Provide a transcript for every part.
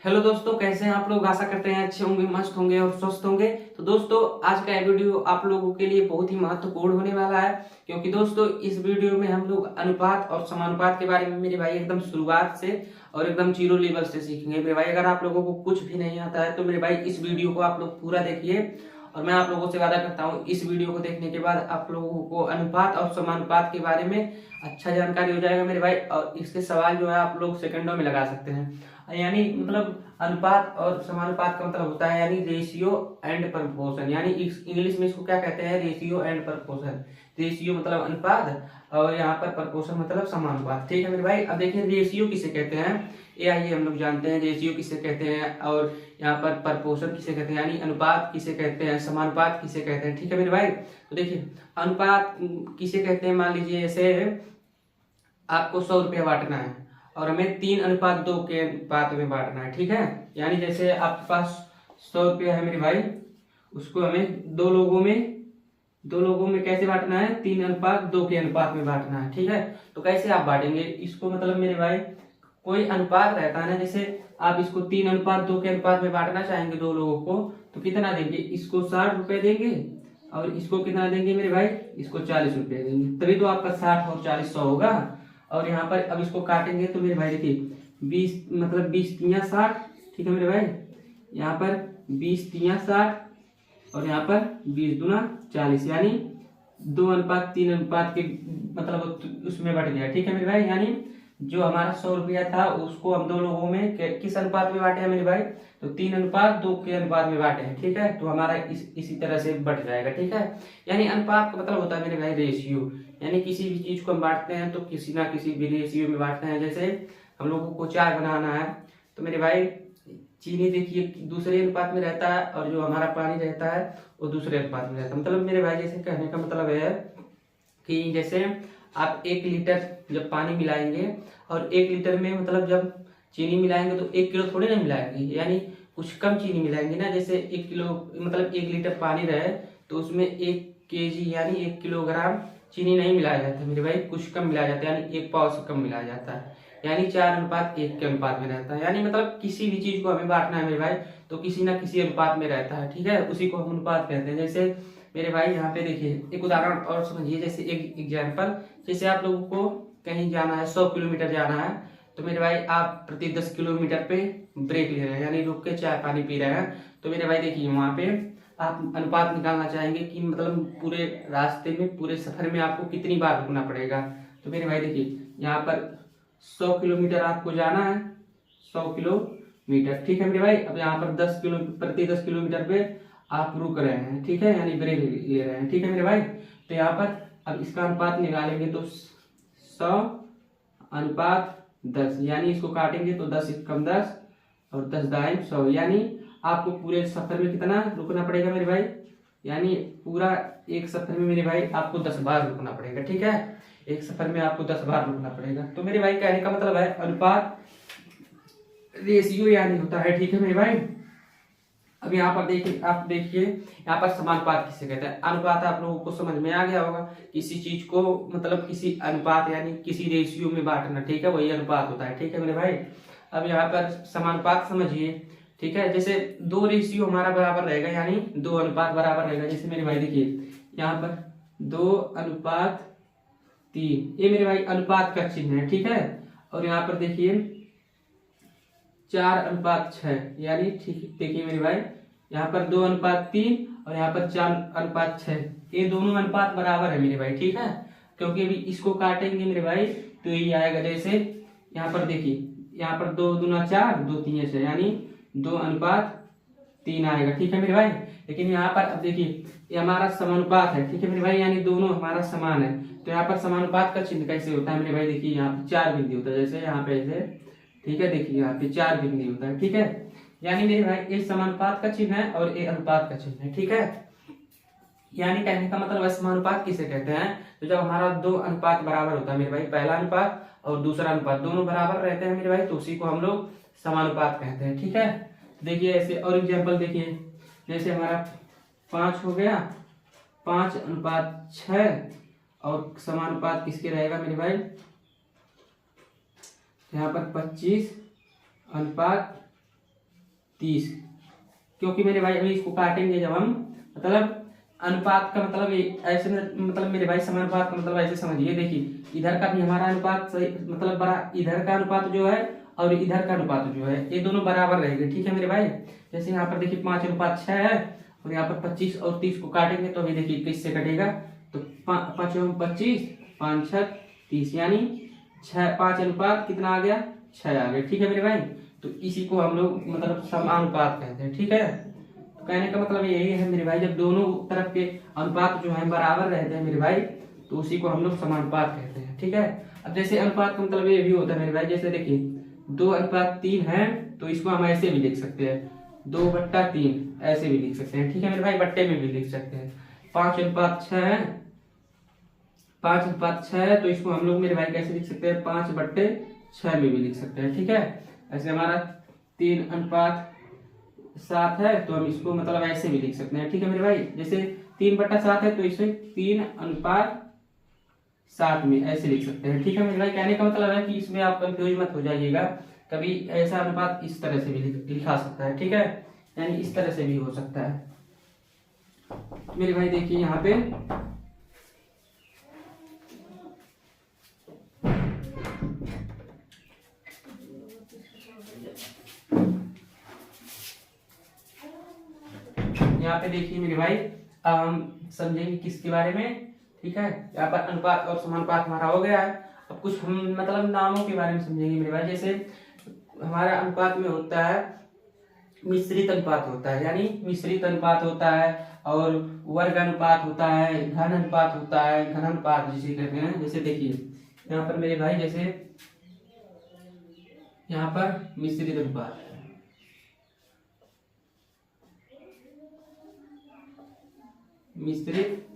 Hello दोस्तों, कैसे हैं आप लोग। आशा करते हैं अच्छे होंगे, मस्त होंगे और स्वस्थ होंगे। तो दोस्तों, आज का वीडियो आप लोगों के लिए बहुत ही महत्वपूर्ण होने वाला है, क्योंकि दोस्तों इस वीडियो में हम लोग अनुपात और समानुपात के बारे में मेरे भाई एकदम शुरुआत से और एकदम जीरो लेवल से सीखेंगे। मेरे भाई अगर आप लोगों को कुछ भी नहीं आता है तो मेरे भाई इस वीडियो को आप लोग पूरा देखिए, और मैं आप लोगों से वादा करता हूँ इस वीडियो को देखने के बाद आप लोगों को अनुपात और समानुपात के बारे में अच्छा जानकारी हो जाएगा मेरे भाई। और इसके सवाल जो है आप लोग सेकंडों में लगा सकते हैं। यानी मतलब अनुपात और समानुपात का मतलब होता है यानी रेशियो एंड प्रपोर्शन, यानी इंग्लिश में इसको क्या कहते हैं, रेशियो एंड प्रपोर्शन। रेशियो मतलब अनुपात और यहाँ पर प्रपोर्शन मतलब समानुपात। ठीक है मेरे भाई। अब देखिए रेशियो किसे कहते हैं, ये आइए हम लोग जानते हैं रेशियो किसे कहते हैं, और यहाँ पर प्रपोर्शन किसे कहते हैं यानी अनुपात किसे कहते हैं, समानुपात किसे कहते हैं। ठीक है मेरे भाई। तो देखिए अनुपात किसे कहते हैं, मान लीजिए जैसे आपको 100 रुपया बांटना है और हमें 3:2 के अनुपात में बांटना है। ठीक है, यानी जैसे आपके पास 100 रुपया है मेरे भाई, उसको हमें दो लोगों में कैसे बांटना है, 3:2 के अनुपात में बांटना है। ठीक है, तो कैसे आप बांटेंगे इसको, मतलब मेरे भाई कोई अनुपात रहता है ना, जैसे आप इसको 3:2 के अनुपात में बांटना चाहेंगे दो लोगों को, तो कितना देंगे, इसको 60 रुपए देंगे और इसको कितना देंगे मेरे भाई, इसको 40 रुपए देंगे, तभी तो आपका 60 और 40 100 होगा। और यहाँ पर अब इसको काटेंगे तो मेरे भाई देखिए 20 मतलब 20×3=60। ठीक है मेरे भाई, यहाँ पर 20×3=60 और यहाँ पर 20×2=40, यानी 2:3 के मतलब उसमें बट गया। ठीक है मेरे भाई, यानी जो हमारा 100 रुपया था उसको हम दो लोगों में किस अनुपात में बांटे हैं मेरे भाई, तो 3:2 के अनुपात में बांटे हैं। ठीक है, तो हमारा इसी तरह से बट जाएगा। ठीक है, यानी अनुपात का मतलब होता है मेरे भाई रेशियो, यानी किसी भी चीज को हम बांटते हैं तो किसी ना किसी भी रेशियो में बांटते हैं। जैसे हम लोगों को चाय बनाना है तो मेरे भाई चीनी देखिए दूसरे अनुपात में रहता है और जो हमारा पानी रहता है वो दूसरे अनुपात में रहता है। मतलब मेरे भाई जैसे कहने का मतलब है कि जैसे आप 1 लीटर जब पानी मिलाएंगे और 1 लीटर में मतलब जब चीनी मिलाएंगे तो 1 किलो थोड़ी ना मिलाएंगे, यानी कुछ कम चीनी मिलाएंगे ना। जैसे 1 किलो मतलब 1 लीटर पानी रहे तो उसमें 1 kg यानी 1 किलोग्राम चीनी नहीं मिलाया जाता मेरे भाई, कुछ कम मिलाया जाता है, यानी 1 पाव से कम मिलाया जाता है, यानी 4:1 के अनुपात में रहता है। यानी मतलब किसी भी चीज को हमें बांटना है मेरे भाई तो किसी ना किसी अनुपात में रहता है। ठीक है, उसी को हम अनुपात कहते हैं। जैसे मेरे भाई यहाँ पे देखिए एक उदाहरण और समझिए, जैसे एक एग्जाम्पल, जैसे आप लोगों को कहीं जाना है, 100 किलोमीटर जाना है, तो मेरे भाई आप प्रति 10 किलोमीटर पे ब्रेक ले रहे हैं, यानी रुक के चाय पानी पी रहे हैं। तो मेरे भाई देखिए वहां पे आप अनुपात निकालना चाहेंगे कि मतलब पूरे रास्ते में पूरे सफर में आपको कितनी बार रुकना पड़ेगा। तो मेरे भाई देखिए यहाँ पर 100 किलोमीटर आपको जाना है, 100 किलोमीटर। ठीक है मेरे भाई, अब यहाँ पर प्रति 10 किलोमीटर पे आप रुक रहे हैं। ठीक है, यानी ब्रेक ले रहे हैं। ठीक है मेरे भाई, तो यहाँ पर अब इसका अनुपात निकालेंगे तो 100:10, यानी इसको काटेंगे तो 10×1 और 10×100, यानी आपको पूरे सफर में कितना रुकना पड़ेगा मेरे भाई, यानी पूरा एक सफर में मेरे भाई आपको 10 बार रुकना पड़ेगा। ठीक है, एक सफर में आपको 10 बार रुकना पड़ेगा। तो मेरे भाई कहने का मतलब है अनुपात रेशियो यानी होता है। ठीक है मेरे भाई, अब यहाँ पर देखिए आप देखिए यहाँ पर समानुपात किसे कहते हैं। अनुपात आप लोगों को समझ में आ गया होगा, किसी चीज को मतलब किसी अनुपात यानी किसी रेशियो में बांटना। ठीक है, वही अनुपात होता है। ठीक है मेरे भाई, अब यहाँ पर समानुपात समझिए। ठीक है, जैसे दो रेशियो हमारा बराबर रहेगा, यानी 2 अनुपात बराबर रहेगा। जैसे मेरे भाई देखिए यहाँ पर 2:3, ये मेरे भाई अनुपात का चिन्ह है। ठीक है, और यहाँ पर देखिए 4:6, यानी ठीक देखिए मेरे भाई यहाँ पर 2:3 और यहाँ पर 4:6, ये दोनों अनुपात बराबर है मेरे भाई। ठीक है, क्योंकि अभी इसको काटेंगे मेरे भाई तो ये आएगा, जैसे यहाँ पर देखिए यहाँ पर 2×4 2×3 यानी 2:3 आएगा। ठीक है मेरे भाई, लेकिन यहाँ पर अब देखिए ये हमारा समानुपात है। ठीक है मेरे भाई, यानी दोनों हमारा समान है। तो यहाँ पर समानुपात का चिन्ह कैसे होता है मेरे भाई, देखिए यहाँ पे 4 बिंदु होता है, जैसे यहाँ पे ऐसे। ठीक है, देखिए यहाँ पे 4 बिंदु होता है। ठीक है, यानी मेरे भाई ये समानुपात का चिन्ह है और ये अनुपात का चिन्ह है। ठीक है, यानी कहने का मतलब समानुपात किसे कहते हैं, तो जब हमारा 2 अनुपात बराबर होता है मेरे भाई, पहला अनुपात और दूसरा अनुपात दोनों बराबर रहते हैं मेरे भाई, तो उसी को हम लोग समानुपात कहते हैं। ठीक है, तो देखिए ऐसे और एग्जाम्पल देखिए, जैसे हमारा 5 हो गया, 5:6, और समानुपात किसके रहेगा मेरे भाई, यहाँ पर 25:5 30, क्योंकि मेरे भाई अभी इसको काटेंगे जब हम, मतलब अनुपात का मतलब ऐसे मतलब मेरे भाई समानुपात का मतलब ऐसे समझिए, देखिए इधर का भी हमारा अनुपात सही मतलब बड़ा, इधर का अनुपात जो है और इधर का अनुपात जो है ये दोनों बराबर रहेंगे, ठीक है मेरे भाई। जैसे यहाँ पर देखिए 5:6 है, और यहाँ पर 25 और 30 को काटेंगे तो अभी देखिए किससे कटेगा, तो 5×25, 5×6=30, यानी 5 कितना आ गया, 6 आ गया, ठीक है मेरे भाई। तो इसी को हम लोग मतलब समानुपात कहते हैं, ठीक है। तो कहने का मतलब यही है मेरे भाई, जब दोनों तरफ के अनुपात जो है बराबर रहते हैं मेरे भाई, तो उसी को हम लोग समानुपात कहते हैं, ठीक है। अब जैसे अनुपात का मतलब ये भी होता है मेरे भाई, जैसे देखिए 2:3 है, तो इसको हम ऐसे भी लिख सकते हैं 2/3 ऐसे भी लिख सकते हैं, ठीक है मेरे भाई, बट्टे में भी लिख सकते हैं। 5:6 है, 5:6 है, तो इसको हम लोग मेरे भाई कैसे लिख सकते हैं, 5/6 में भी लिख सकते हैं, ठीक है। ऐसे हमारा 3:7 है, तो हम इसको मतलब ऐसे भी लिख सकते हैं, ठीक है मेरे भाई। जैसे 3/7 है, तो इसे 3:7 में ऐसे लिख सकते हैं, ठीक है मेरे भाई। कहने का मतलब है कि इसमें आप कंफ्यूज मत हो जाइएगा, कभी ऐसा अनुपात इस तरह से भी लिखा सकता है, ठीक है, यानी इस तरह से भी हो सकता है मेरे भाई। देखिए यहाँ पे देखिए मेरे भाई, हम समझेंगे किसके बारे में, ठीक है। यहाँ पर अनुपात और समानुपात हमारा हो गया है। अब कुछ हम मतलब नामों के बारे में समझेंगे मेरे भाई। जैसे हमारा अनुपात में होता है मिश्रित अनुपात होता है, यानी मिश्रित अनुपात होता है, और वर्ग अनुपात होता है, घन अनुपात होता है, घन अनुपात जिसे कहते हैं। जैसे देखिए यहाँ पर मेरे भाई, जैसे यहाँ पर मिश्रित अनुपात, मिश्रित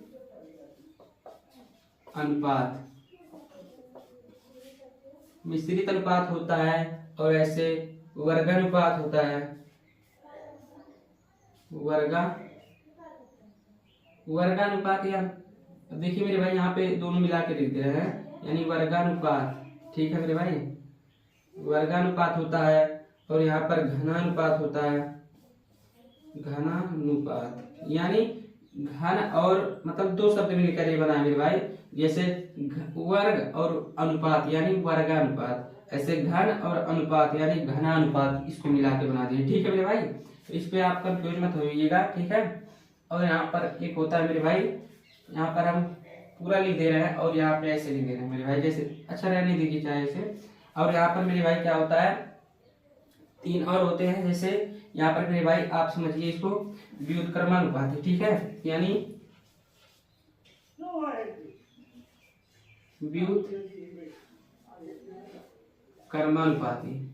अनुपात, मिश्रित अनुपात होता है, और ऐसे वर्गानुपात होता है, वर्गानुपात। या देखिए मेरे भाई यहाँ पे दोनों मिला के लिख दे रहे हैं, यानी वर्गानुपात, ठीक है मेरे भाई, वर्गानुपात होता है, और यहाँ पर घनानुपात होता है, घनानुपात, यानी घन और मतलब दो शब्द मिलकर ये बना मेरे भाई। जैसे वर्ग और अनुपात यानी वर्गानुपात, ऐसे घन और अनुपात यानी घनानुपात, इसको मिला के बना दिए, ठीक है मेरे भाई। तो इस पे आप कंफ्यूज मत होइएगा, ठीक है। और यहाँ पर एक होता है मेरे भाई, यहाँ पर हम पूरा लिख दे रहे हैं और यहाँ पे ऐसे लिख दे रहे हैं मेरे भाई, जैसे अच्छा रहने दीजिए चाहे ऐसे। और यहाँ पर मेरे भाई क्या होता है, 3 और होते हैं। जैसे यहाँ पर मेरे भाई आप समझिए इसको व्युत्क्रमानुपाती, ठीक है, यानी व्युत्क्रमानुपाती,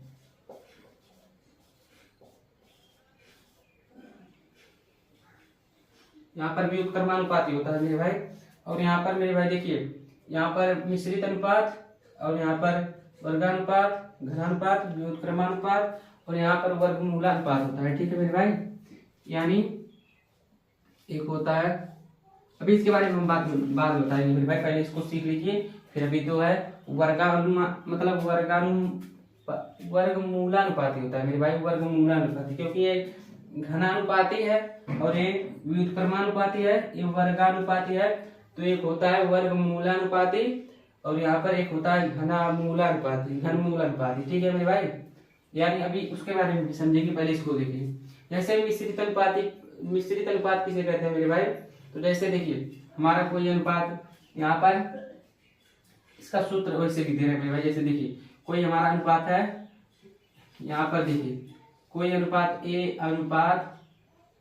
यहाँ पर व्युत्क्रमानुपाती होता है मेरे भाई। और यहाँ पर मेरे भाई देखिए, यहाँ पर मिश्रित अनुपात, और यहाँ पर वर्गानुपात, घनानुपात, व्युत्क्रमानुपात, और यहाँ पर वर्गमूलानुपात होता है, ठीक है मेरे भाई। यानी एक होता है, अभी इसके बारे में हम बाद में बताएंगे मेरे भाई, पहले इसको सीख लीजिए। फिर अभी तो है मतलब वर्गमूलानुपाती होता है मेरे भाई, वर्गमूलानुपाती, क्योंकि ये घनानुपाती है और ये व्युत्क्रमानुपाती है, ये वर्गानुपाती है। तो एक होता है वर्गमूलानुपाती, और यहाँ पर एक होता है घनमूलानुपाती, ठीक है मेरे भाई। यानी अभी उसके बारे में भी समझेंगे, पहले इसको देखिए। जैसे मिश्रित अनुपात किसे कहते हैं मेरे भाई, तो जैसे देखिए हमारा कोई अनुपात, यहाँ पर इसका सूत्र वैसे भी दे रहे हैं मेरे भाई। जैसे देखिए कोई हमारा अनुपात है, यहाँ पर देखिए कोई अनुपात A अनुपात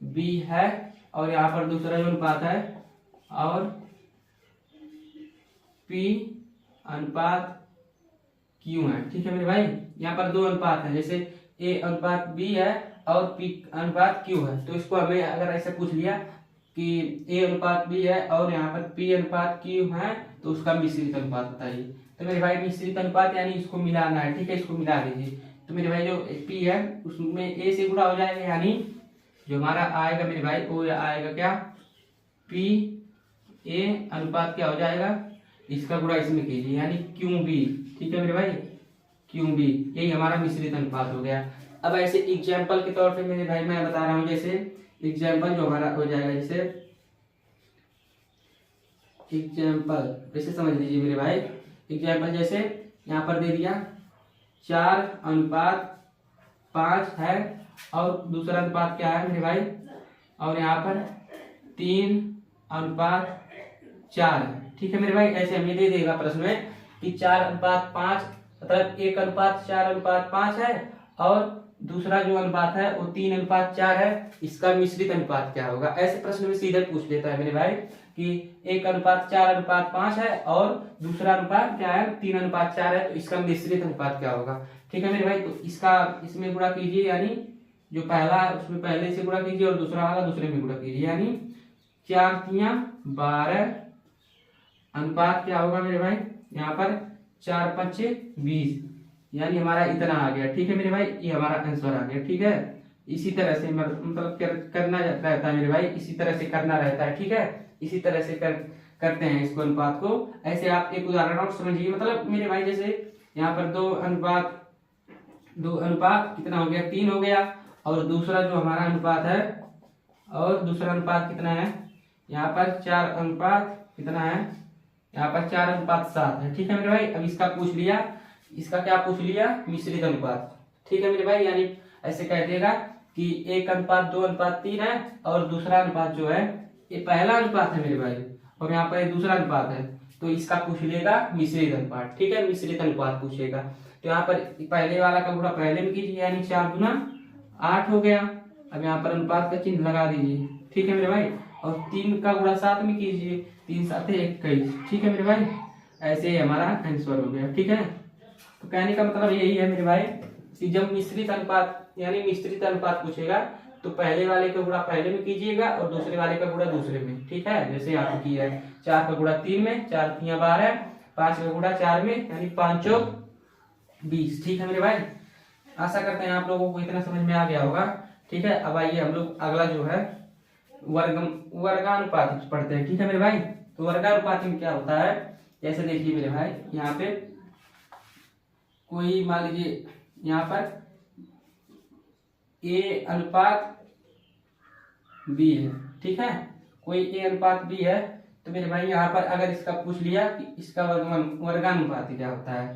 B है, और यहाँ पर दूसरा जो अनुपात है, और P अनुपात Q है, ठीक है मेरे भाई। यहाँ पर 2 अनुपात है, जैसे A अनुपात B है और P अनुपात Q है। तो इसको हमें अगर ऐसे पूछ लिया कि A अनुपात B है और यहाँ पर P अनुपात Q है, तो उसका मिश्रित अनुपात बताइए। तो मेरे भाई मिश्रित अनुपात यानी इसको मिलाना है, ठीक है, इसको मिला दीजिए। तो मेरे भाई जो P है उसमें A से गुणा हो जाएगा, यानी जो हमारा आएगा मेरे भाई वो आएगा क्या, P A अनुपात क्या हो जाएगा, इसका गुणा इसमें कीजिए, यानी QB, ठीक है मेरे भाई, QB, यही हमारा मिश्रित अनुपात हो गया। अब ऐसे एग्जाम्पल के तौर पे मेरे भाई मैं बता रहा हूँ, जैसे एग्जाम्पल जो हमारा हो जाएगा, जैसे एग्जाम्पल वैसे समझ लीजिए मेरे भाई। एग्जाम्पल जैसे यहाँ पर दे दिया 4:5 है, और दूसरा अनुपात क्या है मेरे भाई, और यहाँ पर 3:4 है। ठीक है मेरे भाई, ऐसे हमें दे देगा प्रश्न में कि 4:5 मतलब 1:4:5 है, और दूसरा जो अनुपात है वो 3:4 है, इसका मिश्रित अनुपात क्या होगा। ऐसे प्रश्न में सीधे पूछ लेता है मेरे भाई कि 1:4:5 है और दूसरा अनुपात क्या है 3:4 है, तो इसका मिश्रित अनुपात क्या होगा। ठीक है मेरे भाई, तो इसका इसमें गुणा कीजिए, यानी जो पहला उसमें पहले से गुणा कीजिए और दूसरा वाला दूसरे में गुणा कीजिए, यानी 4×3=12 अनुपात क्या होगा मेरे भाई, यहाँ पर 4×5=20, यानी हमारा इतना आ गया। ठीक है मेरे भाई, ये हमारा आंसर आ गया। ठीक है, इसी तरह से मतलब करना रहता है मेरे भाई, इसी तरह से करना रहता है। ठीक है, इसी तरह से करते हैं इसको अनुपात को। ऐसे आप एक उदाहरण और समझिए, मतलब मेरे भाई जैसे यहाँ पर दो अनुपात कितना हो गया, 3 हो गया, और दूसरा जो हमारा अनुपात है, और दूसरा अनुपात कितना है, यहाँ पर 4 अनुपात कितना है, यहाँ पर 4:7 है। ठीक है मेरे भाई, अब इसका पूछ लिया, इसका क्या पूछ लिया, मिश्रित अनुपात। ठीक है मेरे भाई, यानी ऐसे कह देगा कि 1:2:3 है, और दूसरा अनुपात जो है ये पहला अनुपात है मेरे भाई, और यहाँ पर दूसरा अनुपात है, तो इसका पूछ लेगा मिश्रित अनुपात। ठीक है, मिश्रित अनुपात पूछेगा, तो यहाँ पर पहले वाला का गुणा पहले में कीजिए, यानी 4×8 हो गया। अब यहाँ पर अनुपात का चिन्ह लगा दीजिए। ठीक है मेरे भाई, और 3 का गुणा 7 में कीजिए, 3×7=21। ठीक है मेरे भाई, ऐसे ही हमारा आंसर हो गया। ठीक है, तो कहने का मतलब यही है मेरे भाई कि जब मिश्रित अनुपात यानी मिश्रित अनुपात पूछेगा तो पहले वाले का गुणा पहले में कीजिएगा और दूसरे वाले का गुणा दूसरे में। ठीक है, जैसे यहाँ पे किया है 4 का गुणा 3 में, 4×3=12, 5 का गुणा 4 में, यानी 5×4=20। ठीक है मेरे भाई, आशा करते हैं आप लोगों को इतना समझ में आ गया होगा। ठीक है, अब आइए हम लोग अगला जो है वर्गानुपात पढ़ते हैं। ठीक है मेरे भाई, तो वर्गानुपात में क्या होता है, जैसे देखिए मेरे भाई यहाँ पे कोई मान लीजिए यहाँ पर A/B है। ठीक है, कोई A/B है, तो मेरे भाई यहाँ पर अगर इसका पूछ लिया कि इसका वर्गानुपाती क्या होता है,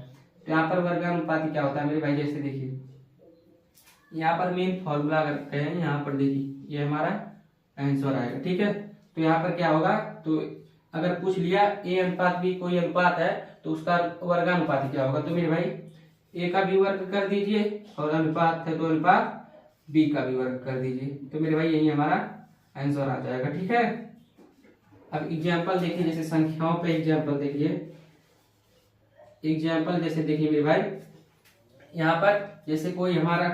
तो यहाँ पर वर्गानुपाती क्या होता है मेरे भाई, जैसे देखिए यहाँ पर मेन फॉर्मूला अगर कहें, यहाँ पर देखिए ये हमारा आंसर आएगा। ठीक है, तो यहाँ पर क्या होगा, तो अगर पूछ लिया A/B कोई अनुपात है तो उसका वर्गानुपाती क्या होगा, तो मेरे भाई A का भी वर्ग कर दीजिए, और अनुपात है तो अनुपात B का भी वर्ग कर दीजिए, तो मेरे भाई यही हमारा आंसर आ जाएगा। ठीक है, अब एग्जाम्पल देखिए, जैसे संख्याओं पे एग्जाम्पल देखिए, एग्जाम्पल जैसे देखिए मेरे भाई यहाँ पर जैसे कोई हमारा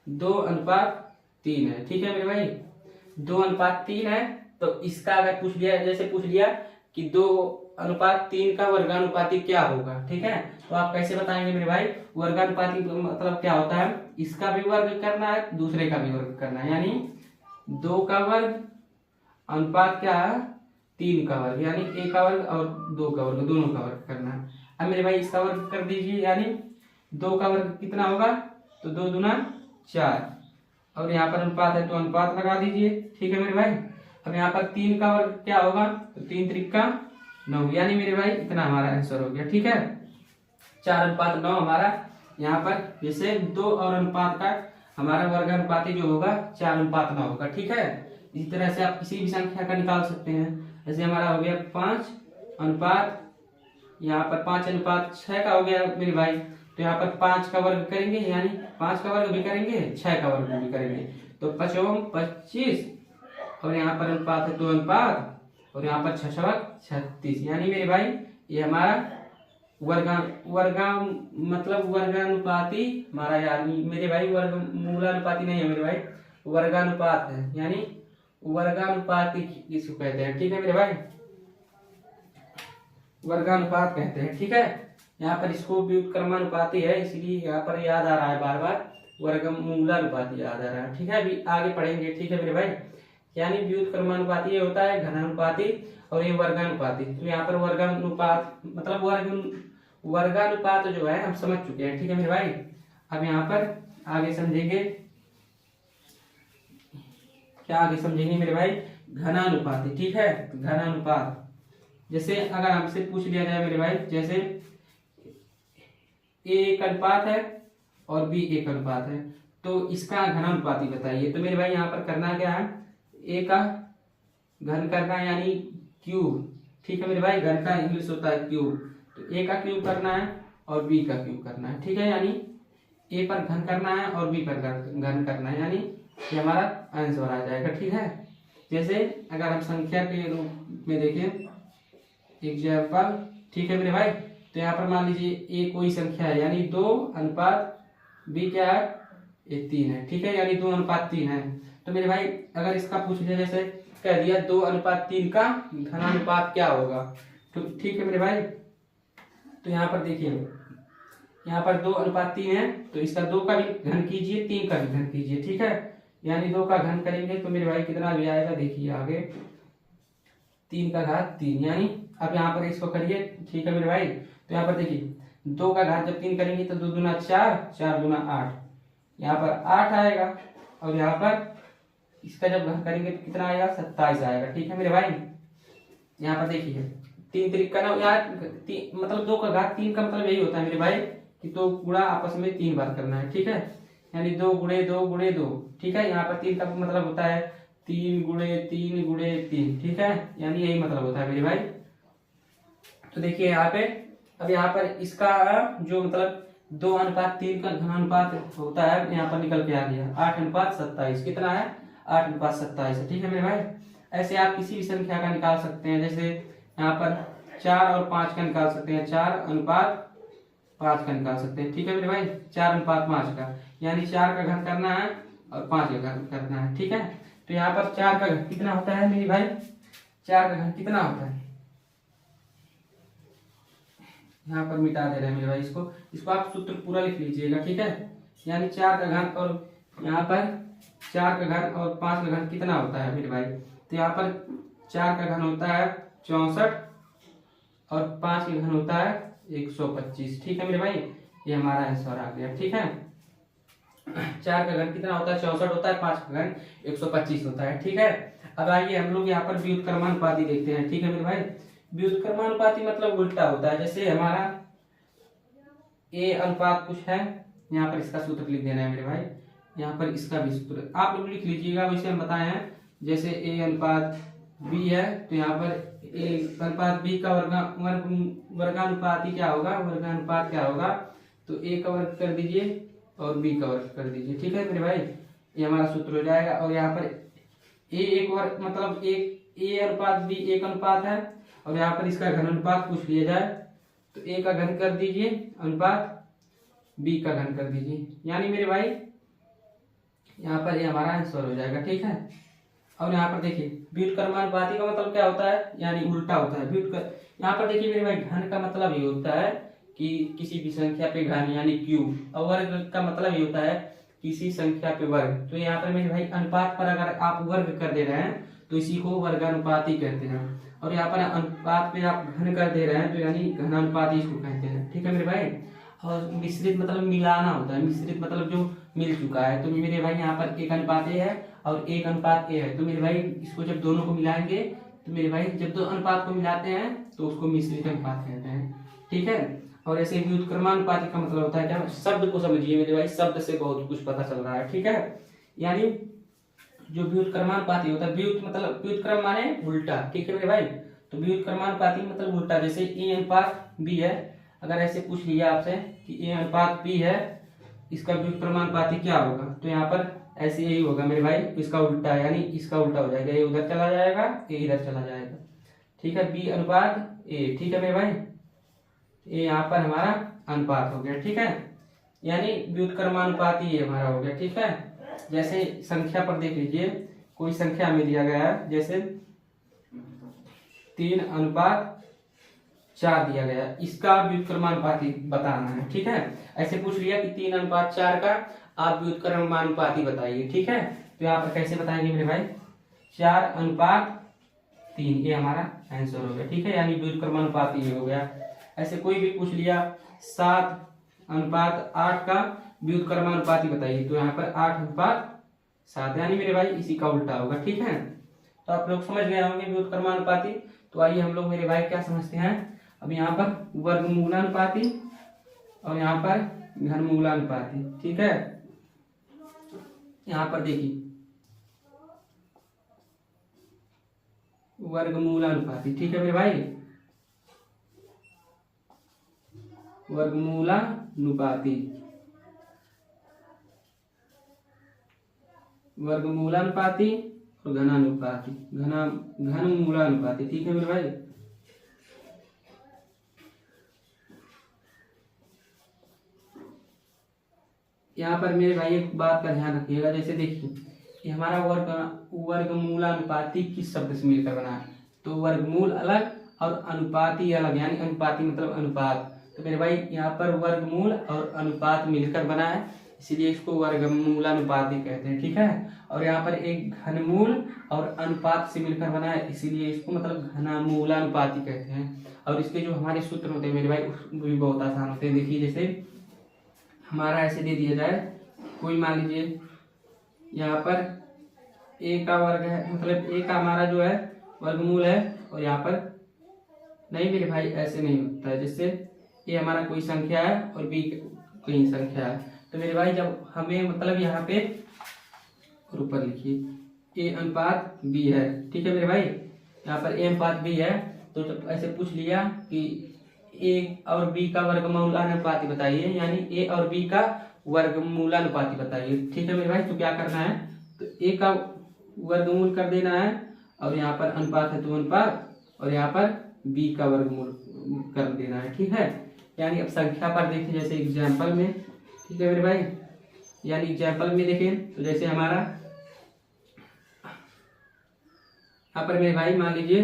2:3 है। ठीक है मेरे भाई, 2:3 है, तो इसका अगर पूछ लिया, जैसे पूछ लिया कि 2:3 का वर्गानुपाती क्या होगा। ठीक है, तो आप कैसे बताएंगे मेरे भाई, वर्गानुपाती मतलब क्या होता है, इसका भी वर्ग करना है दूसरे का भी वर्ग करना है, यानी 2 का वर्ग अनुपात क्या है 3 का वर्ग, यानी A का वर्ग और 2 का वर्ग दोनों का वर्ग करना है। अब मेरे भाई इसका वर्ग कर दीजिए, यानी 2 का वर्ग कितना होगा, तो 2×4, और यहाँ पर अनुपात है तो अनुपात लगा दीजिए। ठीक है मेरे भाई, अब यहाँ पर 3 का वर्ग क्या होगा, तो 3×3=9, यानी मेरे भाई इतना हमारा आंसर हो गया। ठीक है, 4:9 हमारा यहाँ पर, जैसे 2 और अनुपात का हमारा वर्गानुपाती जो होगा 4:9 होगा। ठीक है, इसी तरह से आप किसी भी संख्या का निकाल सकते हैं, जैसे हमारा हो गया 5 अनुपात, यहाँ पर 5:6 का हो गया मेरे भाई, तो यहाँ पर 5 का वर्ग करेंगे, यानी 5 का वर्ग भी करेंगे 6 का वर्ग भी करेंगे, तो 5×5=25, और यहाँ पर अनुपात है 2 अनुपात, और यहाँ पर 6×7=36, यानी मेरे भाई ये हमारा वर्गानुपाती हमारा, यानी मेरे भाई मूलानुपाती नहीं है मेरे भाई, वर्गानुपात है, यानी वर्गानुपाती किसको कहते हैं। ठीक है मेरे भाई, वर्गानुपात कहते हैं। ठीक है, यहाँ पर इसको व्युत्क्रमानुपाती है, इसलिए यहाँ पर याद आ रहा है बार बार, वर्गमूलानुपाती याद आ रहा है। ठीक है, अभी आगे पढ़ेंगे। ठीक है मेरे भाई, यानी व्युत्क्रमानुपाती ये होता है घनानुपाती, और ये वर्गानुपाती। तो यहाँ पर वर्गानुपात मतलब वर्गानुपात जो है हम समझ चुके हैं। ठीक है मेरे भाई, अब यहाँ पर आगे समझेंगे, क्या आगे समझेंगे मेरे भाई, घनानुपाती। ठीक है, घनानुपात। जैसे अगर हमसे पूछ लिया जाए मेरे भाई, जैसे ए एक अनुपात है और बी एक अनुपात है, तो इसका घनानुपाती बताइए। तो मेरे भाई यहाँ पर करना क्या है, ए का घन करना है यानी क्यूब। ठीक है मेरे भाई, घन का इंग्लिश होता है क्यूब, तो ए का क्यूब करना है और बी का क्यूब करना है। ठीक है, यानी ए पर घन करना है और बी पर घन करना है, यानी ये हमारा आंसर आ जाएगा। ठीक है, जैसे अगर हम संख्या के रूप में देखें एग्जाम्पल, ठीक है मेरे भाई, तो यहाँ पर मान लीजिए ए कोई संख्या है, यानी 2 अनुपात बी क्या है, ये 3 है। ठीक है, यानी 2 अनुपात 3 है। तो मेरे भाई अगर इसका पूछ लिया, जैसे कह दिया 2 अनुपात 3 का घनानुपात क्या होगा, तो ठीक है मेरे भाई, तो यहाँ पर देखिए, यहाँ पर 2 अनुपात 3 है, तो इसका 2 का भी घन कीजिए, 3 का भी घन कीजिए। ठीक है, यानी 2 का घन करेंगे तो मेरे भाई कितना भी आएगा, देखिए आगे 3 का घात 3, यानी अब यहाँ पर इसको करिए। ठीक है मेरे भाई, तो यहाँ पर देखिए 2 का घात जब 3 करेंगे तो 2 दूना 4, 4 दूना 8, यहाँ पर 8 आएगा, और यहाँ पर इसका जब घन करेंगे तो कितना आएगा, 27 आएगा। ठीक है मेरे भाई, यहाँ पर देखिए 3 तरीका ना यार, मतलब 2 का घात 3 का मतलब यही होता है मेरे भाई कि 2 गुणा आपस में 3 बार करना है। ठीक है, यानी 2 गुणे 2 गुणे 2। ठीक है, यहाँ पर 3 का मतलब होता है 3 गुणे 3 गुणे 3। ठीक है, यानी यही मतलब होता है मेरे भाई। तो देखिए यहाँ पे, अब यहाँ पर इसका जो मतलब 2 अनुपात 3 का घनानुपात होता है, यहाँ पर निकल के आ गया 8 अनुपात 27। कितना है, 8 अनुपात 27 है। ठीक है मेरे भाई, ऐसे आप किसी भी संख्या का निकाल सकते हैं, जैसे यहाँ पर 4 और 5 का निकाल सकते हैं, 4 अनुपात 5 का निकाल सकते हैं। ठीक है मेरे भाई, 4 अनुपात 5 का, यानी 4 का घन करना है और 5 का घन करना है। ठीक है, तो यहाँ पर 4 का घन कितना होता है मेरे भाई, 4 का घन कितना होता है, यहाँ पर मिटा दे रहे हैं मेरे भाई, इसको आप सूत्र पूरा लिख लीजिएगा। ठीक है, यानी 4 का घन, और यहाँ पर 4 का घन और 5 का घन कितना होता है मेरे भाई, तो यहाँ पर 4 का घन होता है 64 और 5 का घन होता है 125। ठीक है मेरे भाई, ये हमारा आंसर आ गया। ठीक है, 4 का घन कितना होता है, 64 होता है, 5 का घन 125 होता है। ठीक है, अब आइए हम लोग यहाँ पर व्युत्क्रमानुपाती देखते हैं। ठीक है मेरे भाई, व्युत्क्रमानुपाती मतलब उल्टा होता है। जैसे हमारा ए अनुपात कुछ है, यहाँ पर इसका सूत्र लिख देना है मेरे भाई, यहाँ पर इसका भी सूत्र आप लोग लिख लीजिएगा, वैसे हम बताए हैं। जैसे ए अनुपात बी है, तो यहाँ पर ए अनुपात बी का वर्गानुपाती क्या होगा, वर्गानुपात क्या होगा, तो ए का वर्ग कर दीजिए और बी का वर्ग कर दीजिए। ठीक है मेरे भाई, ये हमारा सूत्र हो जाएगा। और यहाँ पर ए एक वर्ग मतलब एक ए अनुपात बी एक अनुपात है, और यहाँ पर इसका घन अनुपात पूछ लिया जाए तो ए का घन कर दीजिए अनुपात बी का घन कर दीजिए, यानी मेरे भाई यहाँ पर ये हमारा आंसर हो जाएगा। ठीक है, और यहाँ पर देखिए व्युत्क्रमानुपाती का मतलब क्या होता है, यानी उल्टा होता है। यहाँ पर देखिए मेरे भाई घन का मतलब ये होता है कि किसी भी संख्या पे घन यानी क्यूब, और वर्ग का मतलब ये होता है किसी संख्या पे वर्ग। तो यहाँ पर मेरे भाई अनुपात पर अगर आप वर्ग कर दे रहे हैं तो इसी को वर्गानुपाती कहते हैं, और यहाँ पर अनुपात पे आप घन कर दे रहे हैं तो यानी घनानुपाती इसको कहते हैं। ठीक है मेरे भाई, और मिश्रित मतलब मिलाना होता है, मिश्रित मतलब जो मिल चुका है। तो मेरे भाई यहाँ पर 1 अनुपात ए है और 1 अनुपात ए है, तो मेरे भाई इसको जब दोनों को मिलाएंगे तो मेरे भाई जब 2 अनुपात को मिलाते हैं तो उसको मिश्रित अनुपात कहते हैं। ठीक है, और ऐसे व्युत्क्रमानुपाती का मतलब होता है क्या, शब्द को समझिए मेरे भाई, शब्द से बहुत कुछ पता चल रहा है। ठीक है, यानी जो व्युत्क्रमानुपाती होता है, व्युत मतलब व्युत्क्रम माने उल्टा। ठीक है मेरे भाई, तो व्युत्क्रमानुपाती मतलब उल्टा। जैसे ए अनुपात बी है, अगर ऐसे पूछ लिया आपसे कि ए अनुपात बी है, इसका व्युत्क्रमानुपाती क्या होगा, तो यहाँ पर ऐसे यही होगा मेरे भाई, इसका उल्टा यानी इसका उल्टा हो जाएगा, ये उधर चला जाएगा, ये इधर चला जाएगा। ठीक है, बी अनुपात ए। ठीक है मेरे भाई, ये यहाँ पर हमारा अनुपात हो गया। ठीक है, यानी व्युत्क्रमानुपाती ये हमारा हो गया। ठीक है, जैसे संख्या पर देख लीजिए, कोई संख्या में दिया गया है, जैसे 3 अनुपात 4 दिया गया, इसका व्युत्क्रमानुपाती बताना है। ठीक है, ऐसे पूछ लिया कि 3 अनुपात 4 का आप व्युत्क्रमानुपाती बताइए। ठीक है, तो यहाँ पर कैसे बताएंगे मेरे भाई, 4 अनुपात 3, ये हमारा आंसर हो गया। ठीक है, यानी व्युत्क्रमानुपाती ये हो गया। ऐसे कोई भी पूछ लिया 7 अनुपात 8 का व्युत्क्रमानुपाती बताइए। तो यहाँ पर 8:7 यानी मेरे भाई इसी का उल्टा होगा। ठीक है, तो आप लोग समझ गए होंगे व्युत्क्रमानुपाती। तो आइए हम लोग मेरे भाई क्या समझते हैं। अब यहाँ पर वर्गमूलानुपाती और यहाँ पर घनमूलानुपाती। ठीक है, यहाँ पर देखिए वर्गमूलानुपाती। ठीक है मेरे भाई, वर्गमूलानुपाती, वर्गमूलानुपाती और घनानुपाती, घनमूलानुपाती। ठीक है मेरे भाई, यहाँ पर मेरे भाई एक बात का ध्यान रखिएगा। जैसे देखिए कि हमारा वर्गमूलानुपाती किस शब्द से मिलकर बना है। तो वर्गमूल अलग और अनुपाती अलग, यानी अनुपाती मतलब अनुपात। तो मेरे भाई यहाँ पर वर्गमूल और अनुपात मिलकर बना है, इसीलिए इसको वर्गमूलानुपाती कहते हैं। ठीक है, और यहाँ पर एक घनमूल और अनुपात से मिलकर बना है, इसीलिए इसको मतलब घनमूलानुपाती कहते हैं। और इसके जो हमारे सूत्र होते हैं मेरे भाई वो भी बहुत आसान होते हैं। देखिए जैसे हमारा ऐसे दे दिया जाए, कोई मान लीजिए यहाँ पर a का वर्ग है, मतलब a का हमारा जो है वर्गमूल है, और यहाँ पर नहीं मेरे भाई ऐसे नहीं होता है। जैसे a हमारा कोई संख्या है और b कोई संख्या है। तो मेरे भाई जब हमें मतलब यहाँ पे ऊपर लिखिए a अनुपात b है। ठीक है मेरे भाई, यहाँ पर a अनुपात b है। तो जब ऐसे पूछ लिया कि a और b का वर्गमूलानुपाती बताइए, यानी a और b का वर्गमूलानुपाती बताइए। ठीक है मेरे भाई, तो क्या करना है, तो a का वर्गमूल कर देना है, और यहाँ पर अनुपात है तो अनुपात, और यहाँ पर b का वर्गमूल कर देना है। ठीक है, यानी अब संख्या पर देखिए जैसे एग्जाम्पल में। ठीक है मेरे भाई, यानी एग्जाम्पल में देखें तो जैसे हमारा यहाँ पर मेरे भाई मान लीजिए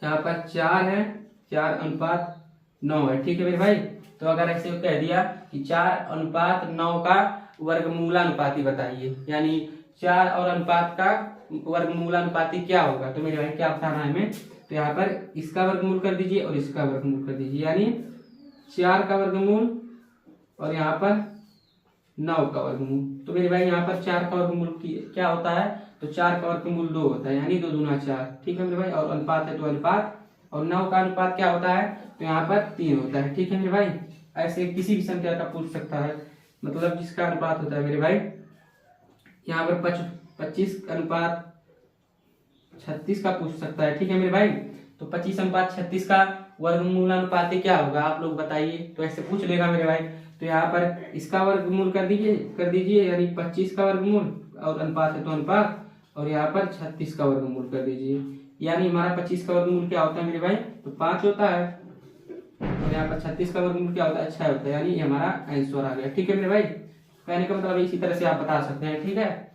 यहाँ पर 4 है, 4:9 है। ठीक है मेरे भाई, तो अगर ऐसे कह दिया कि 4:9 का वर्गमूलानुपाती बताइए, यानी 4 और अनुपात का वर्गमूलानुपाती क्या होगा। तो मेरे भाई क्या बताना है हमें, तो यहाँ पर इसका वर्गमूल कर दीजिए और इसका वर्गमूल कर दीजिए, यानी 4 का वर्गमूल और यहाँ पर 9 का वर्गमूल। तो मेरे भाई यहाँ पर 4 का वर्गमूल क्या होता है, तो 4 का वर्गमूल 2 होता है, यानी 2 दूना 4। ठीक है मेरे भाई, और अनुपात है तो अनुपात, और 9 का अनुपात क्या होता है, तो यहाँ पर 3 होता है। ठीक है मेरे भाई, ऐसे किसी भी संख्या का पूछ सकता है, मतलब जिसका अनुपात होता है मेरे भाई यहाँ पर 25:36 का पूछ सकता है। ठीक है मेरे भाई, तो 25:36 का वर्गमूलानुपाती क्या होगा आप लोग बताइए। तो ऐसे पूछ लेगा मेरे भाई, तो यहाँ पर इसका वर्गमूल कर दीजिए, यानी 25 का वर्गमूल, और अनुपात है तो अनुपात, और यहाँ पर 36 का वर्गमूल कर दीजिए, यानी हमारा 25 का वर्गमूल क्या होता है मेरे भाई, तो 5 होता है, और यहाँ पर 36 का वर्गमूल क्या होता है, 6 होता है, यानी ये हमारा आंसर आ गया। ठीक है मेरे भाई, कहने का मतलब इसी तरह से आप बता सकते हैं। ठीक है,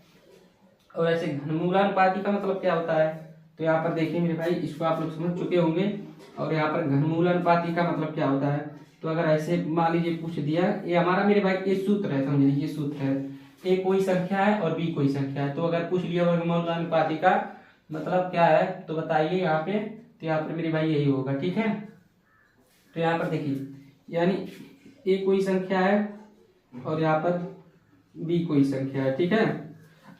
और ऐसे घनमूलानुपाती का मतलब क्या होता है, तो यहाँ पर देखिए मेरे भाई इसको आप लोग समझ चुके होंगे। और यहाँ पर घनमूलानुपाती का मतलब क्या होता है, तो अगर ऐसे मान लीजिए पूछ दिया, ये हमारा मेरे भाई ये सूत्र है, समझ लीजिए सूत्र है, a कोई संख्या है और b कोई संख्या है। तो अगर पूछ लिया वर्गमूलानुपाती का मतलब क्या है, तो बताइए यहाँ पे, तो यहाँ पर मेरे भाई यही होगा। ठीक है, तो यहाँ पर देखिए, यानी a कोई संख्या है और यहाँ पर b कोई संख्या है। ठीक है,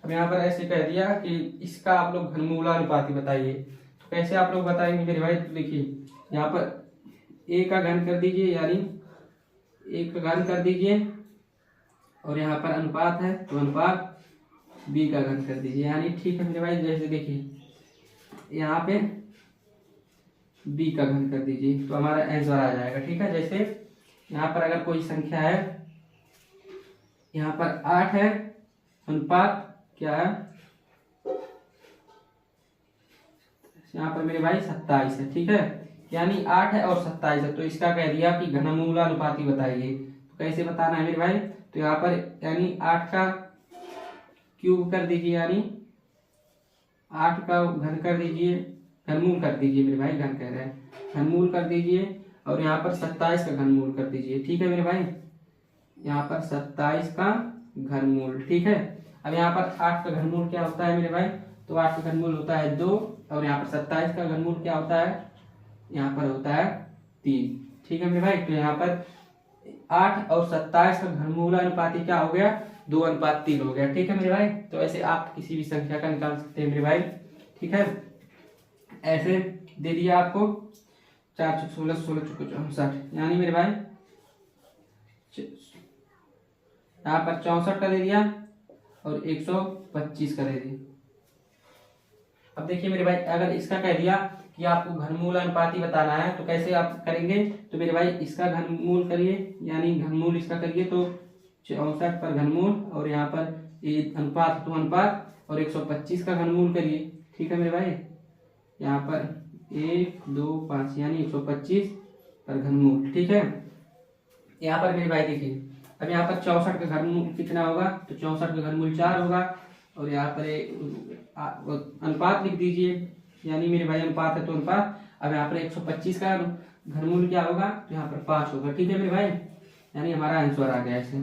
अब यहाँ पर ऐसे कह दिया कि इसका आप लोग घनमूलानुपाती बताइए, तो कैसे आप लोग बताएंगे मेरे भाई, तो देखिए यहाँ पर a का घन कर दीजिए, यानी a का घन कर दीजिए, और यहाँ पर अनुपात है तो अनुपात b का घन कर दीजिए, यानी ठीक है मेरे भाई। जैसे देखिए यहाँ पे b का घन कर दीजिए तो हमारा आंसर आ जाएगा। ठीक है, जैसे यहाँ पर अगर कोई संख्या है, यहाँ पर 8 है, अनुपात क्या है, यहाँ पर मेरे भाई 27 है। ठीक है, यानी 8 है और 27 है, तो इसका कह दिया कि घनमूलानुपाती बताइए। तो कैसे बताना है मेरे भाई, तो यहाँ पर यानी 8 का क्यूब कर दीजिए, यानी 8 का घन कर दीजिए, घनमूल कर दीजिए मेरे भाई, घन कह रहे हैं, घनमूल कर दीजिए, और यहाँ पर 27 का घनमूल कर दीजिए। ठीक है मेरे भाई, यहाँ पर 27 का घनमूल। ठीक है, अब यहाँ पर 8 का घनमूल क्या होता है मेरे भाई, तो 8 का घनमूल होता है 2, और यहाँ पर 27 का घनमूल क्या होता है, यहाँ पर होता है 3। ठीक है मेरे भाई, तो यहाँ पर 8 और 27 का घनमूल अनुपाती क्या हो गया, 2:3 हो गया। ठीक है मेरे भाई, तो ऐसे आप किसी भी संख्या का निकाल सकते हैं मेरे भाई। ठीक है, ऐसे दे दिया आपको 4 चौक 16, 16 चौक 64, यानी मेरे भाई यहाँ पर 64 का दे दिया और 125 का दे दिया। अब देखिए मेरे भाई, अगर इसका कह दिया कि आपको घनमूल अनुपाती बताना है तो कैसे आप करेंगे, तो मेरे भाई इसका घनमूल करिए, यानी घनमूल इसका करिए तो 64 पर घनमूल और यहाँ पर ये अनुपात तो अनुपात और 125 का घनमूल करिए। ठीक है मेरे भाई, यहाँ पर 1 2 5 यानी 125 पर घनमूल। ठीक है, यहाँ पर मेरे भाई देखिए, अब यहाँ पर 64 का घनमूल कितना होगा, तो 64 का घनमूल 4 होगा और यहाँ पर अनुपात लिख दीजिए, यानी मेरे भाई अनुपात है तो अनुपात। अब यहाँ पर 125 का घनमूल क्या होगा, तो यहाँ पर 5 होगा। ठीक है मेरे भाई, यानी हमारा आंसर आ गया ऐसे।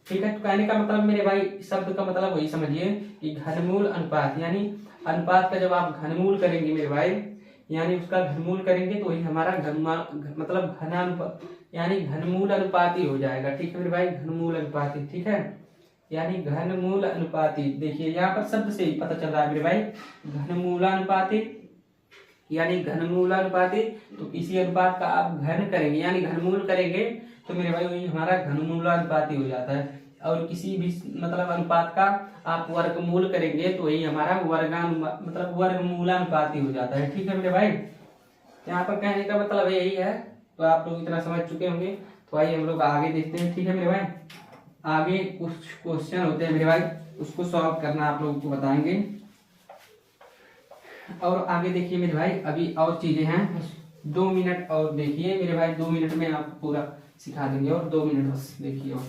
ठीक है, तो कहने का मतलब मेरे भाई, शब्द का मतलब वही समझिए कि घनमूल अनुपात, यानी अनुपात का जब आप घनमूल करेंगे मेरे भाई, यानी उसका घनमूल करेंगे तो वही हमारा मतलब घनानुपात यानी घनमूल अनुपाती हो जाएगा। ठीक है मेरे भाई, घनमूल अनुपाती। ठीक है, यानी घनमूल अनुपाती। देखिए यहाँ पर शब्द से ही पता चल रहा है मेरे भाई, घनमूलानुपाती यानी घनमूलानुपाती। तो किसी अनुपात का आप घन करेंगे यानी घनमूल करेंगे तो मेरे भाई वही हमारा घनमूलानुपाती हो जाता है। और किसी भी मतलब अनुपात का आप वर्गमूल करेंगे तो वही हमारा मतलब वर्गमूलानुपाती हो जाता है। ठीक है मेरे भाई, यहाँ पर कहने का मतलब यही है। तो आप लोग इतना समझ चुके होंगे, तो आइए हम लोग आगे देखते हैं। ठीक है मेरे भाई, आगे कुछ क्वेश्चन होते हैं मेरे भाई, उसको सॉल्व करना आप लोगों को बताएंगे। और आगे देखिए मेरे भाई, अभी और चीजें हैं, 2 मिनट और देखिए मेरे भाई, 2 मिनट में आपको पूरा सिखा देंगे और 2 मिनट बस देखिए। और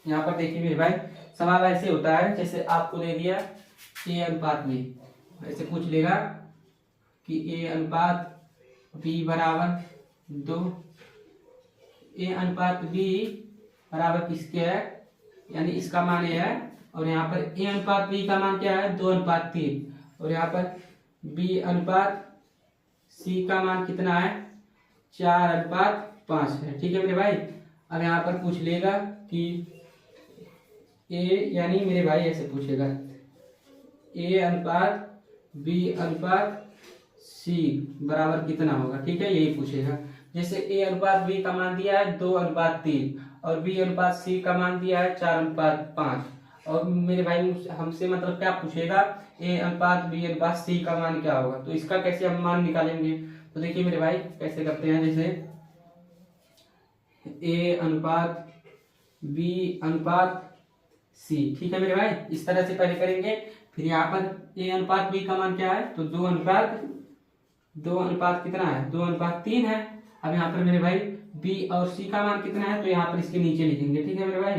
यहाँ पर देखिए मेरे भाई, सवाल ऐसे होता है जैसे आपको दे दिया ए अनुपात बी, ऐसे पूछ लेगा कि ए अनुपात बी बराबर 2, ए अनुपात बी बराबर किसके है, यानी इसका मान ये है। और यहाँ पर ए अनुपात बी का मान क्या है, 2:3। और यहाँ पर बी अनुपात सी का मान कितना है, 4:5 है। ठीक है मेरे भाई, अब यहाँ पर पूछ लेगा कि ए, यानी मेरे भाई ऐसे पूछेगा ए अनुपात बी अनुपात सी बराबर कितना होगा। ठीक है, यही पूछेगा। जैसे ए अनुपात बी का मान दिया है 2:3 और बी अनुपात सी का मान दिया है 4:5। और मेरे भाई हमसे मतलब क्या पूछेगा, ए अनुपात बी अनुपात सी का मान क्या होगा। तो इसका कैसे हम मान निकालेंगे, तो देखिए मेरे भाई कैसे करते हैं। जैसे ए अनुपात बी अनुपात सी, ठीक है मेरे भाई, इस तरह से पहले करेंगे। फिर यहाँ पर ए अनुपात बी का मान क्या है, तो 2:3 कितना है, 2:3 है। अब यहाँ पर मेरे भाई बी और सी का मान कितना है, तो यहाँ पर इसके नीचे लिखेंगे। ठीक है मेरे भाई,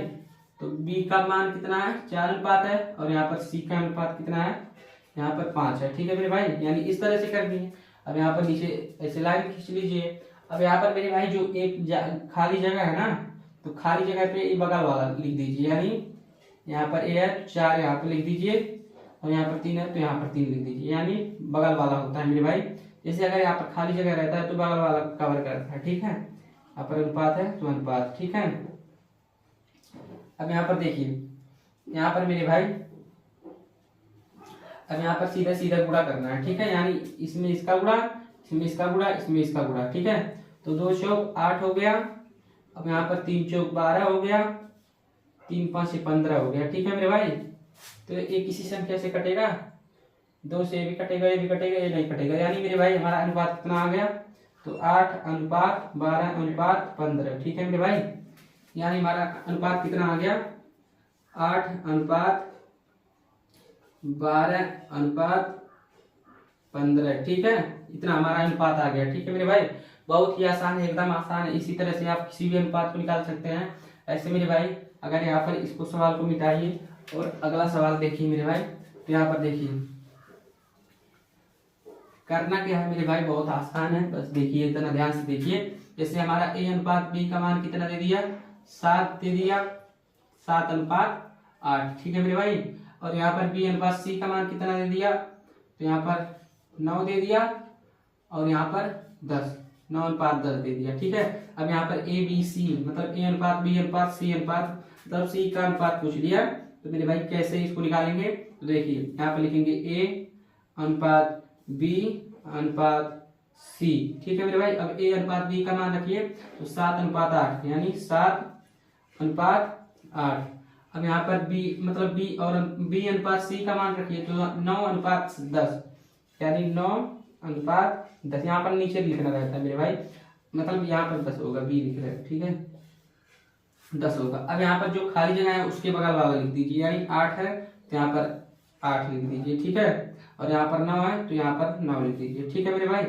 तो बी का मान कितना है, 4 है और यहाँ पर सी का अनुपात कितना है, यहाँ पर 5 है। ठीक है मेरे भाई, यानी इस तरह से कर दिए। अब यहाँ पर नीचे ऐसे लाइन खींच लीजिए। अब यहाँ पर मेरे भाई जो एक खाली जगह है ना, तो खाली जगह पे ये बगल वाला लिख दीजिए, यानी यहाँ पर ए है 4 यहाँ पर लिख दीजिए और यहाँ पर 3 है तो यहाँ पर 3 लिख दीजिए, यानी बगल वाला होता है मेरे भाई। जैसे अगर यहाँ पर खाली जगह रहता है तो बगल वाला कवर करता है। ठीक है, यहाँ पर अनुपात है तो अनुपात। ठीक है, अब यहाँ पर देखिए, यहाँ पर मेरे भाई अब यहाँ पर सीधा सीधा गुणा करना है। ठीक है, यानी इसमें इसका गुणा, इसमें इसका गुणा, इसमें इसका गुणा। ठीक है, तो 2 चौक 8 हो गया। अब यहाँ पर 3 चौक 12 हो गया, 3 5 15 हो गया। ठीक है मेरे भाई, तो ये किसी संख्या से कटेगा, 2 से ये भी कटेगा, ये भी कटेगा, ये नहीं कटेगा, यानी मेरे भाई हमारा अनुपात कितना आ गया, तो 8:12:15। ठीक है मेरे भाई, यानी हमारा अनुपात कितना आ गया, 8:12:15। ठीक है, इतना हमारा अनुपात आ गया। ठीक है मेरे भाई, बहुत ही आसान है, एकदम आसान है। इसी तरह से आप किसी भी अनुपात को निकाल सकते हैं ऐसे मेरे भाई। अगर यहाँ पर इसको सवाल को मिटाइए और अगला सवाल देखिए मेरे भाई, तो यहाँ पर देखिए करना क्या है मेरे भाई, बहुत आसान है, बस देखिए इतना ध्यान से देखिए। जैसे हमारा ए अनुपात बी का मान कितना दे दिया, 7 दे दिया, 7:8। ठीक है मेरे भाई, और यहाँ पर बी अनुपात सी का मान कितना दे दिया, तो यहाँ पर 9 दे दिया और यहाँ पर 10, 9:10 दे दिया। ठीक है, अब यहाँ पर ए बी सी मतलब ए अनुपात बी अनुपात सी अनुपात मतलब सी का अनुपात पूछ लिया। तो मेरे भाई कैसे इसको निकालेंगे, तो देखिए यहाँ पर लिखेंगे ए अनुपात बी अनुपात सी। ठीक है मेरे भाई, अब ए अनुपात बी का मान रखिए तो 7:8 यानी 7:8। अब यहाँ पर बी मतलब बी और बी अनुपात सी का मान रखिए तो 9:10 यानी 9:10। यहाँ पर नीचे लिखना रहता है मेरे भाई, मतलब यहाँ पर 10 होगा, बी लिख रहे हैं। ठीक है, 10 होगा। अब यहाँ पर जो खाली जगह है उसके बगल वाला लिख दीजिए, यानी 8 है तो यहाँ पर 8 लिख दीजिए। ठीक है, और यहाँ पर 9 है तो यहाँ पर 9 लिख दीजिए। ठीक है मेरे भाई,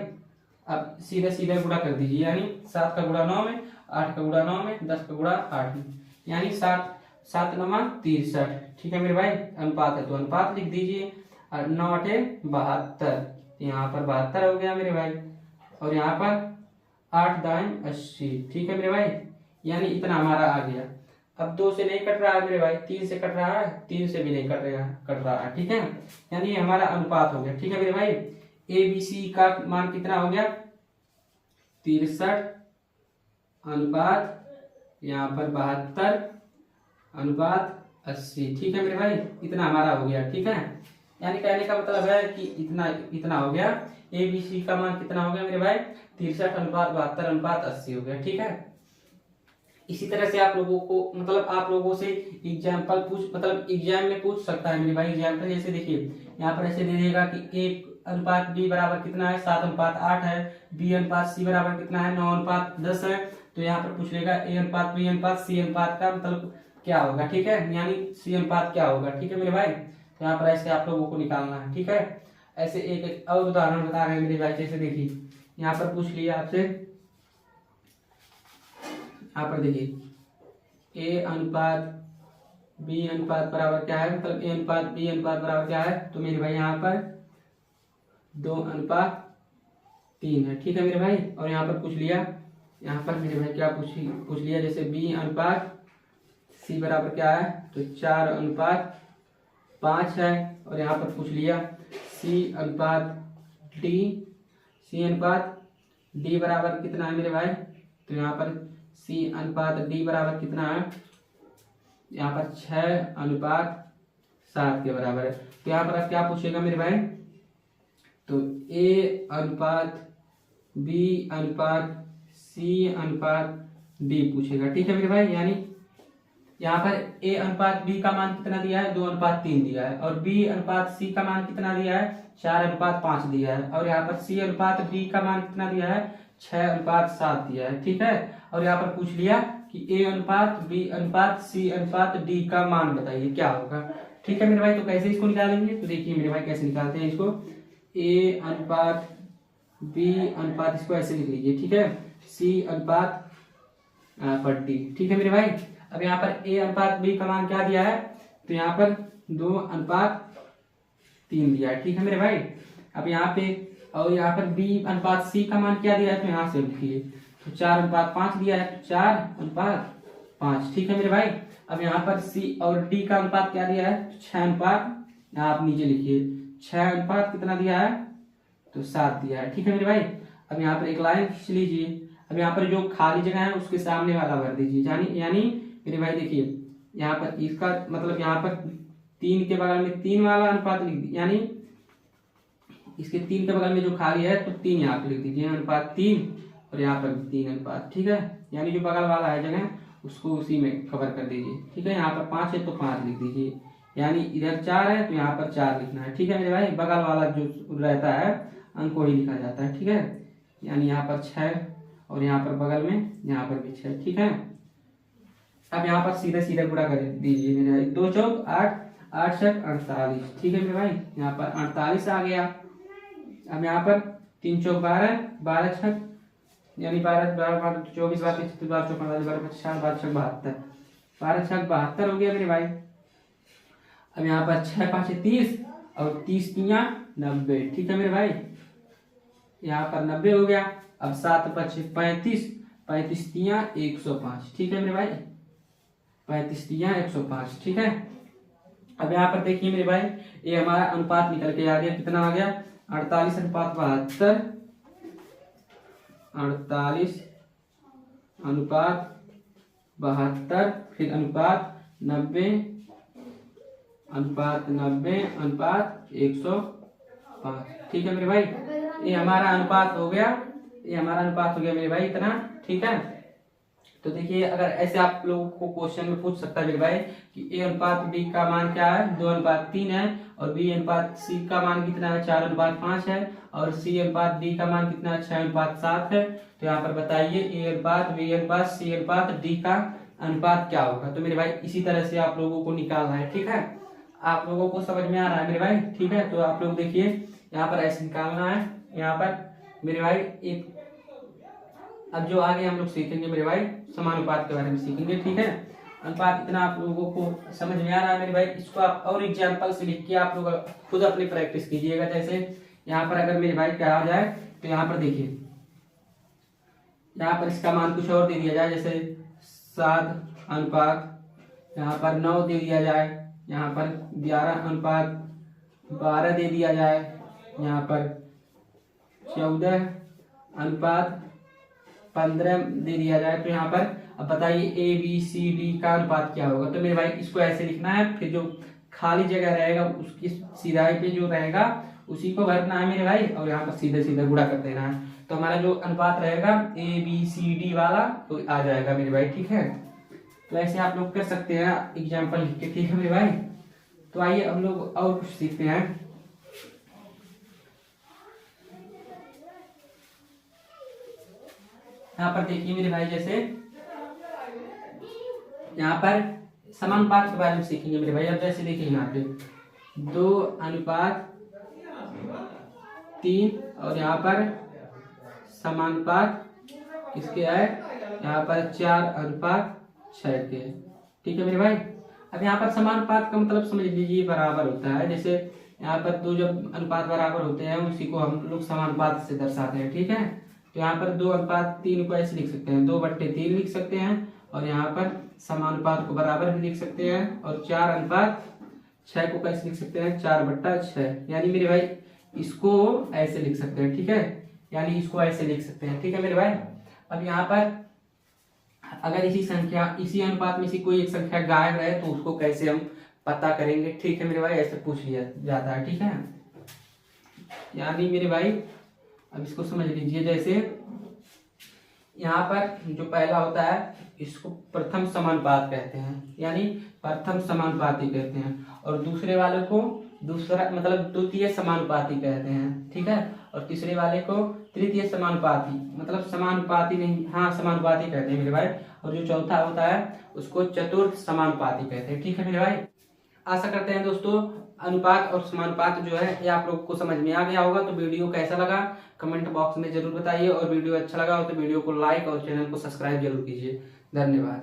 अब सीधे सीधे गुणा कर दीजिए, यानी 7 का गुणा 9 में, 8 का गुणा 9 में, 10 का गुणा 8 में, यानी 7 7 9 63। ठीक है मेरे भाई, अनुपात है तो अनुपात लिख दीजिए, और 9 8 72, यहाँ पर 72 हो गया मेरे भाई, और यहाँ पर 8 दाएं 80। ठीक है मेरे भाई, यानी इतना हमारा आ गया। अब 2 से नहीं कट रहा है मेरे भाई, 3 से कट रहा है, 3 से भी नहीं कट रहा है। ठीक है, यानी हमारा अनुपात हो गया। ठीक है मेरे भाई, ए बी सी का मान कितना हो गया 63 अनुपात यहाँ पर 72 अनुपात 80। ठीक है मेरे भाई, इतना हमारा हो गया। ठीक है, यानी कहने का मतलब है कि इतना इतना हो गया। ए बी सी का मान कितना हो गया मेरे भाई 63 अनुपात 72 अनुपात 80 हो गया। ठीक है, इसी तरह से आप लोगों को मतलब आप लोगों से एग्जाम्पल मतलब एग्जाम में पूछ सकता है मेरे भाई। एग्जाम्पल जैसे देखिए यहाँ पर ऐसे दे देगा कि ए अनुपात बी बराबर कितना है 7:8 है, बी अनुपात सी बराबर कितना है 9:10 है। तो यहाँ पर पूछ लेगा ए अनुपात बी अनुपात सी अनुपात का मतलब क्या होगा। ठीक है, यानी सी अनुपात क्या होगा। ठीक है मेरे भाई, तो यहाँ पर ऐसे आप लोगों को निकालना है। ठीक है, ऐसे एक और उदाहरण बता रहे हैं मेरे भाई, जैसे देखिए यहाँ पर पूछ लिया आपसे, यहाँ पर देखिए ए अनुपात बी अनुपात बराबर क्या है, मतलब ए अनुपात बी अनुपात बराबर क्या है, तो मेरे भाई यहाँ पर 2:3 है। ठीक है मेरे भाई, और यहाँ पर पूछ लिया, यहाँ पर मेरे भाई क्या पूछ लिया, जैसे बी अनुपात सी बराबर क्या है, तो 4:5 है। और यहाँ पर पूछ लिया सी अनुपात डी बराबर कितना है मेरे भाई, तो यहाँ पर सी अनुपात डी बराबर कितना है, यहाँ पर 6:7 के बराबर है। तो यहाँ पर क्या पूछेगा मेरे भाई, तो ए अनुपात बी अनुपात सी अनुपात डी पूछेगा। ठीक है मेरे भाई, यानी यहाँ पर ए अनुपात बी का मान कितना दिया है 2:3 दिया है, और बी अनुपात सी का मान कितना दिया है 4:5 दिया है, और यहाँ पर सी अनुपात डी का मान कितना दिया है 6:7 दिया है। ठीक है, और यहाँ पर पूछ लिया कि ए अनुपात बी अनुपात सी अनुपात डी का मान बताइए क्या होगा। ठीक है मेरे भाई, तो कैसे इसको निकालेंगे, तो देखिए मेरे भाई कैसे निकालते हैं इसको, ए अनुपात बी अनुपात, इसको ऐसे लिख लीजिए। ठीक है, सी अनुपात पर डी। ठीक है मेरे भाई, अब यहाँ पर ए अनुपात बी का मान क्या दिया है, तो यहाँ पर 2:3 दिया है। ठीक है मेरे भाई, अब यहाँ पे और यहाँ पर बी अनुपात सी का मान क्या दिया है, तो यहाँ से लिखिए, तो 4:5 दिया है, तो 4:5। ठीक है मेरे भाई, अब यहाँ पर सी और डी का अनुपात क्या दिया है, तो 6 यहाँ आप नीचे लिखिए 6 कितना दिया है, तो 7 दिया है। ठीक है मेरे भाई, अब यहाँ पर एक लाइन खींच लीजिए। अब यहाँ पर जो खाली जगह है उसके सामने वाला भर दीजिए, यानी मेरे भाई देखिए यहाँ पर इसका मतलब यहाँ पर 3 के बगल में 3 वाला अनुपात लिख दीजिए, यानी इसके 3 के बगल में जो खाली है तो 3 यहाँ पे लिख दीजिए अनुपात 3, और यहाँ पर 3 अनुपात। ठीक है, यानी जो बगल वाला है जगह उसको उसी में कवर कर दीजिए। ठीक है, यहाँ पर 5 है तो 5 लिख दीजिए, यानी इधर 4 है तो यहाँ पर 4 लिखना है। ठीक है मेरे भाई, बगल वाला जो रहता है अंक को ही लिखा जाता है। ठीक है, यानी यहाँ पर 6 और यहाँ पर बगल में यहाँ पर भी 6। ठीक है, अब यहाँ पर सीधे सीधे गुणा कर दीजिए मेरे भाई, 2 चौक 8, 8 छक 48। ठीक है मेरे भाई, यहाँ पर 48 आ गया। अब यहाँ पर 3 चौक 12, 12 छक यानी 12 12 24 12 36 12 चौक 48 12 50 12 छक 72, 12 छक 72 हो गया मेरे भाई। अब यहाँ पर 6 5 30 और 30 3 90। ठीक है मेरे भाई, यहाँ पर 90 हो गया। अब 7 5 35, 35 3 105। ठीक है मेरे भाई, 35 3 105। ठीक है, अब यहाँ पर देखिए मेरे भाई ये हमारा अनुपात निकल के आ गया, कितना आ गया 48:72। 48 अनुपात 72, फिर अनुपात 90 अनुपात 90 अनुपात 105। ठीक है मेरे भाई, ये हमारा अनुपात हो गया, ये हमारा अनुपात हो गया मेरे भाई इतना। ठीक है, तो देखिए अगर ऐसे आप लोगों को क्वेश्चन में पूछ सकता है मेरे भाई कि ए अनुपात बी का मान क्या है, 2:3 है, और बी अनुपात सी का मान कितना है, 4:5 है, और सी अनुपात डी का मान कितना है, 6:7 है। तो यहाँ पर बताइए ए अनुपात बी अनुपात सी अनुपात डी का अनुपात क्या होगा। तो मेरे भाई इसी तरह से आप लोगों को निकालना है। ठीक है, आप लोगों को समझ में आ रहा है मेरे भाई। ठीक है, तो आप लोग देखिए यहाँ पर ऐसे निकालना है। यहाँ पर मेरे भाई एक, अब जो आगे हम लोग सीखेंगे मेरे भाई समानुपात के बारे में सीखेंगे। ठीक है, अनुपात इतना आप लोगों को समझ में आ रहा है मेरे भाई। इसको आप और एग्जाम्पल से लिख के आप लोग खुद अपनी प्रैक्टिस कीजिएगा। जैसे यहाँ पर अगर मेरे भाई क्या हो जाए, तो यहाँ पर देखिए, यहाँ पर इसका मान कुछ और दे दिया जाए, जैसे 7 अनुपात, यहाँ पर 9 दे दिया जाए, यहाँ पर 11 अनुपात 12 दे दिया जाए, यहाँ पर 14 अनुपात 15 दे दिया जाए। तो यहाँ पर अब बताइए ए बी सी डी का अनुपात क्या होगा। तो मेरे भाई इसको ऐसे लिखना है, फिर जो खाली जगह रहेगा उसकी सीधाई पे जो रहेगा उसी को भरना है मेरे भाई, और यहाँ पर सीधे सीधे गुणा कर देना है। तो हमारा जो अनुपात रहेगा ए बी सी डी वाला तो आ जाएगा मेरे भाई। ठीक है, तो ऐसे आप लोग कर सकते हैं एग्जाम्पल लिख के। ठीक है मेरे भाई, तो आइए हम लोग और कुछ सीखते हैं। यहाँ पर देखिए मेरे भाई, जैसे यहाँ पर समानुपात के बारे में सीखेंगे मेरे भाई। अब जैसे देखिए यहाँ पे 2:3 और यहाँ पर समानुपात किसके है, यहाँ पर 4:6 के। ठीक है मेरे भाई, अब यहाँ पर समानुपात का मतलब समझ लीजिए बराबर होता है। जैसे यहाँ पर दो जब अनुपात बराबर होते हैं उसी को हम लोग समानुपात से दर्शाते हैं। ठीक है, तो यहाँ पर 2:3 को ऐसे लिख सकते हैं, 2/3 लिख सकते हैं, और यहाँ पर समानुपात को बराबर भी लिख सकते हैं, और 4:6 को कैसे लिख सकते हैं, 4/6। यानी मेरे भाई इसको ऐसे लिख सकते हैं। ठीक है, यानी इसको ऐसे लिख सकते हैं। ठीक है मेरे भाई, अब यहाँ पर अगर इसी अनुपात में से कोई एक संख्या गायब रहे तो उसको कैसे हम पता करेंगे। ठीक है मेरे भाई, ऐसे पूछ लिया जाता है। ठीक है, यानी मेरे भाई अब इसको समझ लीजिए। जैसे यहाँ पर जो पहला होता है इसको प्रथम समानुपात कहते हैं, यानी प्रथम समानुपाती कहते हैं, और दूसरे वाले को दूसरा मतलब द्वितीय समानुपाती कहते हैं। ठीक है, और तीसरे वाले को तृतीय समानुपाती मतलब समानुपाती नहीं, हाँ समानुपाती कहते हैं मेरे भाई, और जो चौथा होता है उसको चतुर्थ समानुपाती कहते हैं। ठीक है मेरे भाई, आशा करते हैं दोस्तों अनुपात और समानुपात जो है ये आप लोग को समझ में आ गया होगा। तो वीडियो कैसा लगा कमेंट बॉक्स में जरूर बताइए, और वीडियो अच्छा लगा हो तो वीडियो को लाइक और चैनल को सब्सक्राइब जरूर कीजिए। धन्यवाद।